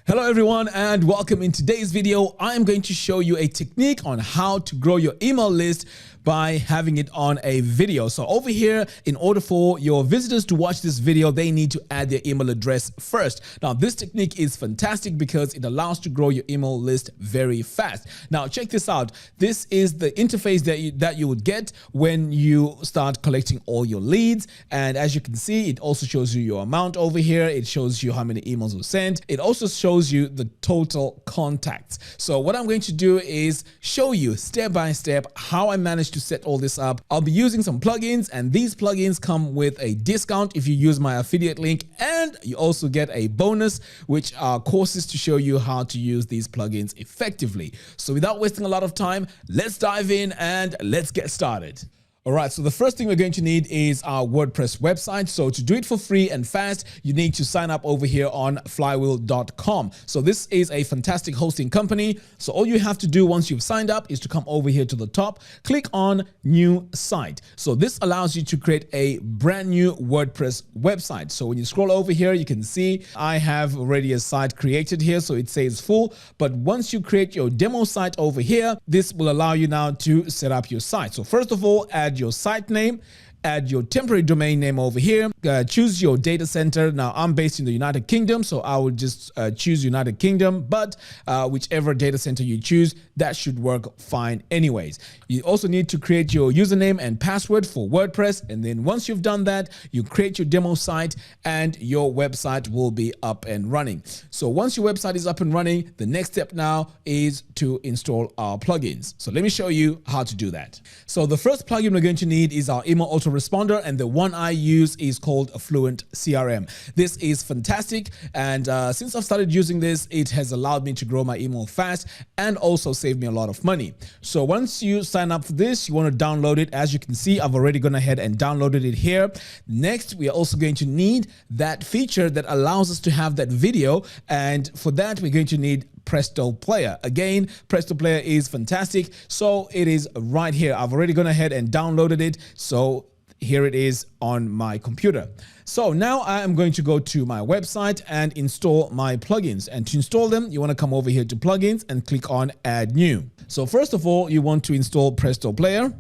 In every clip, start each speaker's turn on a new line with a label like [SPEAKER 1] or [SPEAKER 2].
[SPEAKER 1] Hello everyone and welcome. In today's video, I'm going to show you a technique on how to grow your email list by having it on a video. So over here, in order for your visitors to watch this video, they need to add their email address first. Now, this technique is fantastic because it allows to grow your email list very fast. Now, check this out. This is the interface that you would get when you start collecting all your leads. And as you can see, it also shows you your amount over here. It shows you how many emails were sent. It also shows you the total contacts. So what I'm going to do is show you step by step how I managed to set all this up. I'll be using some plugins, and these plugins come with a discount if you use my affiliate link, and you also get a bonus, which are courses to show you how to use these plugins effectively. So without wasting a lot of time, let's dive in and let's get started. All right, so the first thing we're going to need is our WordPress website. So to do it for free and fast, you need to sign up over here on flywheel.com. So this is a fantastic hosting company. So all you have to do once you've signed up is to come over here to the top, click on New Site. So this allows you to create a brand new WordPress website. So when you scroll over here, you can see I have already a site created here. So it says full, but once you create your demo site over here, this will allow you now to set up your site. So first of all, add your site name, add your temporary domain name over here, choose your data center. Now I'm based in the United Kingdom, so I would just choose United Kingdom, but whichever data center you choose, that should work fine anyways. You also need to create your username and password for WordPress. And then once you've done that, you create your demo site and your website will be up and running. So once your website is up and running, the next step now is to install our plugins. So let me show you how to do that. So the first plugin we're going to need is our email Autoresponder, and the one I use is called Affluent Crm. This is fantastic, and since I've started using this, it has allowed me to grow my email fast and also save me a lot of money. So once you sign up for this, you want to download it. As you can see, I've already gone ahead and downloaded it here. Next, we are also going to need that feature that allows us to have that video, and for that, we're going to need Presto Player. Again, Presto Player is fantastic. So it is right here. I've already gone ahead and downloaded it. So here it is on my computer. So now I am going to go to my website and install my plugins. And to install them, you want to come over here to plugins and click on add new. So first of all, you want to install Presto Player.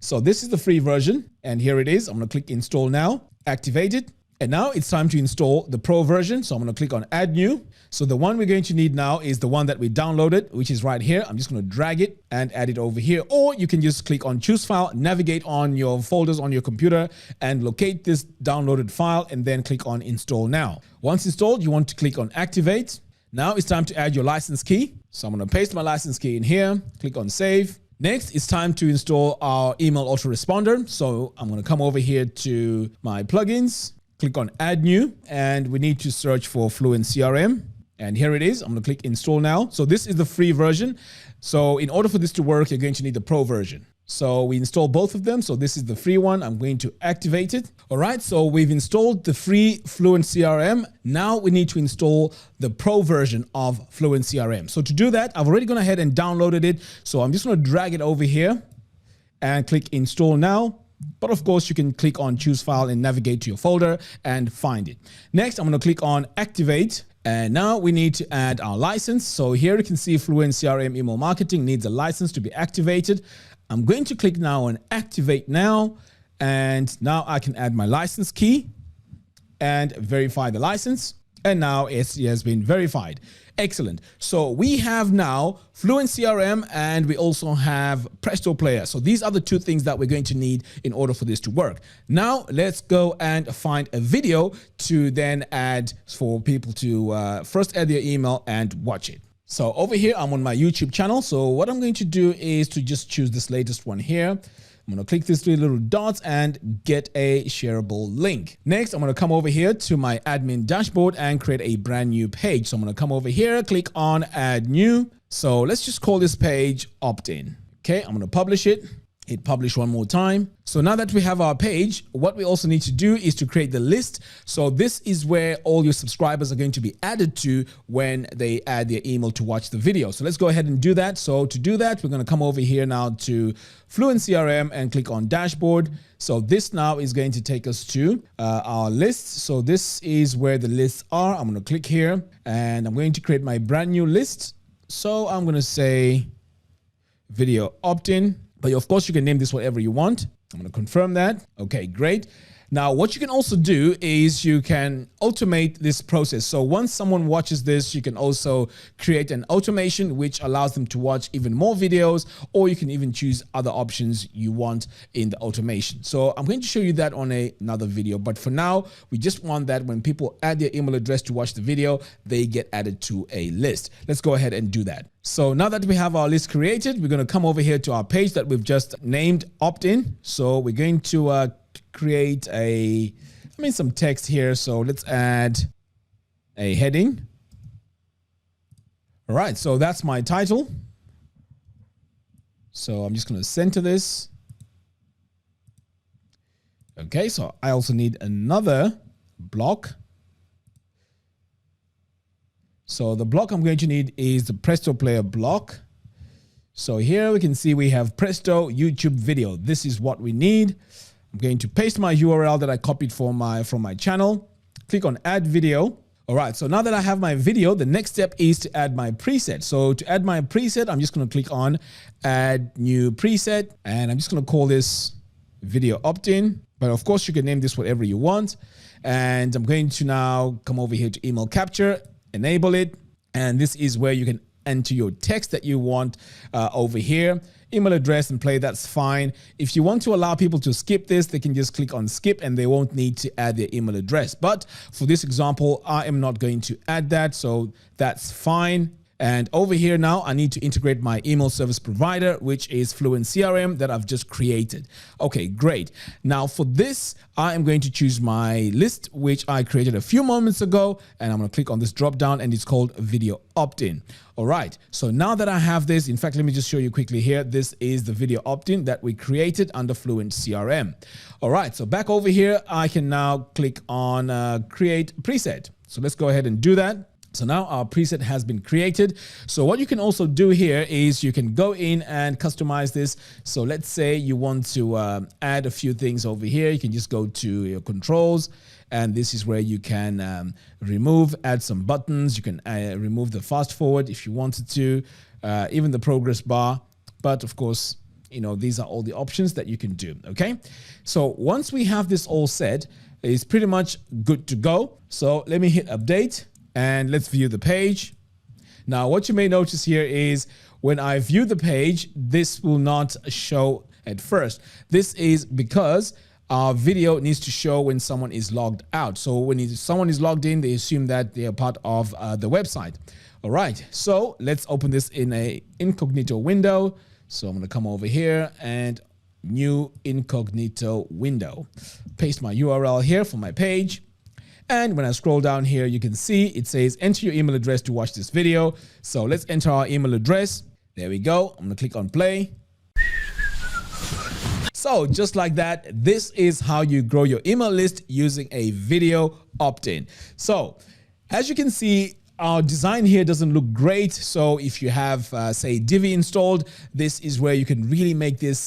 [SPEAKER 1] So this is the free version, and here it is. I'm going to click install now, activate it. And now it's time to install the pro version. So I'm going to click on add new. So the one we're going to need now is the one that we downloaded, which is right here. I'm just going to drag it and add it over here. Or you can just click on choose file, navigate on your folders on your computer and locate this downloaded file and then click on install now. Once installed, you want to click on activate. Now it's time to add your license key. So I'm going to paste my license key in here, click on save. Next, it's time to install our email autoresponder. So I'm going to come over here to my plugins, click on add new, and we need to search for Fluent CRM. And here it is. I'm going to click install now. So this is the free version. So in order for this to work, you're going to need the pro version. So we install both of them. So this is the free one. I'm going to activate it. All right. So we've installed the free Fluent CRM. Now we need to install the pro version of Fluent CRM. So to do that, I've already gone ahead and downloaded it. So I'm just going to drag it over here and click install now. But of course, you can click on choose file and navigate to your folder and find it. Next, I'm going to click on activate. And now we need to add our license. So here you can see Fluent CRM email marketing needs a license to be activated. I'm going to click now on activate now. And now I can add my license key and verify the license. And now it has been verified. Excellent. So we have now Fluent CRM and we also have Presto Player. So these are the two things that we're going to need in order for this to work. Now let's go and find a video to then add for people to first add their email and watch it. So over here, I'm on my YouTube channel. So what I'm going to do is to just choose this latest one here. I'm going to click these three little dots and get a shareable link. Next, I'm going to come over here to my admin dashboard and create a brand new page. So I'm going to come over here, click on add new. So let's just call this page opt-in. Okay, I'm going to publish it. Hit publish one more time. So now that we have our page, what we also need to do is to create the list. So this is where all your subscribers are going to be added to when they add their email to watch the video. So let's go ahead and do that. So to do that, we're going to come over here now to Fluent CRM and click on dashboard. So this now is going to take us to our lists. So this is where the lists are. I'm going to click here and I'm going to create my brand new list. So I'm going to say video opt-in. But of course, you can name this whatever you want. I'm going to confirm that. Okay, great. Now, what you can also do is you can automate this process. So once someone watches this, you can also create an automation which allows them to watch even more videos, or you can even choose other options you want in the automation. So I'm going to show you that on another video. But for now, we just want that when people add their email address to watch the video, they get added to a list. Let's go ahead and do that. So now that we have our list created, we're going to come over here to our page that we've just named opt-in. So we're going to create some text here. So let's add a heading. All right, so that's my title. So I'm just going to center this. Okay, so I also need another block. So the block I'm going to need is the Presto Player block. So here we can see we have Presto YouTube video. This is what we need. I'm going to paste my URL that I copied from my channel. Click on add video. All right, so now that I have my video, the next step is to add my preset. So to add my preset, I'm just going to click on add new preset, and I'm just going to call this video opt-in. But of course, you can name this whatever you want. And I'm going to now come over here to email capture, enable it. And this is where you can enter your text that you want over here. Email address and play, that's fine. If you want to allow people to skip this, they can just click on skip and they won't need to add their email address. But for this example, I am not going to add that, so that's fine. And over here now, I need to integrate my email service provider, which is Fluent CRM that I've just created. Okay, great. Now for this, I am going to choose my list, which I created a few moments ago, and I'm going to click on this drop down and it's called video opt-in. All right, so now that I have this, in fact, let me just show you quickly here. This is the video opt-in that we created under Fluent CRM. All right, so back over here, I can now click on create preset. So let's go ahead and do that. So now our preset has been created. So what you can also do here is you can go in and customize this. So let's say you want to add a few things over here. You can just go to your controls, and this is where you can add some buttons. You can remove the fast forward if you wanted to, even the progress bar. But of course, you know, these are all the options that you can do. Okay. So once we have this all set, it's pretty much good to go. So let me hit update. And let's view the page. Now, what you may notice here is when I view the page, this will not show at first. This is because our video needs to show when someone is logged out. So when someone is logged in, they assume that they are part of the website. All right, so let's open this in a incognito window. So I'm going to come over here and new incognito window. Paste my URL here for my page. And when I scroll down here, you can see it says enter your email address to watch this video. So let's enter our email address. There we go. I'm going to click on play. So just like that, this is how you grow your email list using a video opt-in. So as you can see, our design here doesn't look great. So if you have, say, Divi installed, this is where you can really make this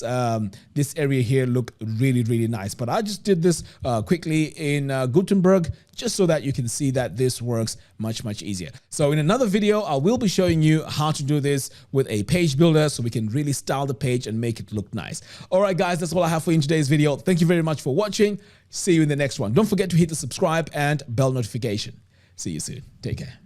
[SPEAKER 1] this area here look really, really nice. But I just did this quickly in Gutenberg, just so that you can see that this works much, much easier. So in another video, I will be showing you how to do this with a page builder so we can really style the page and make it look nice. All right, guys, that's all I have for you in today's video. Thank you very much for watching. See you in the next one. Don't forget to hit the subscribe and bell notification. See you soon. Take care.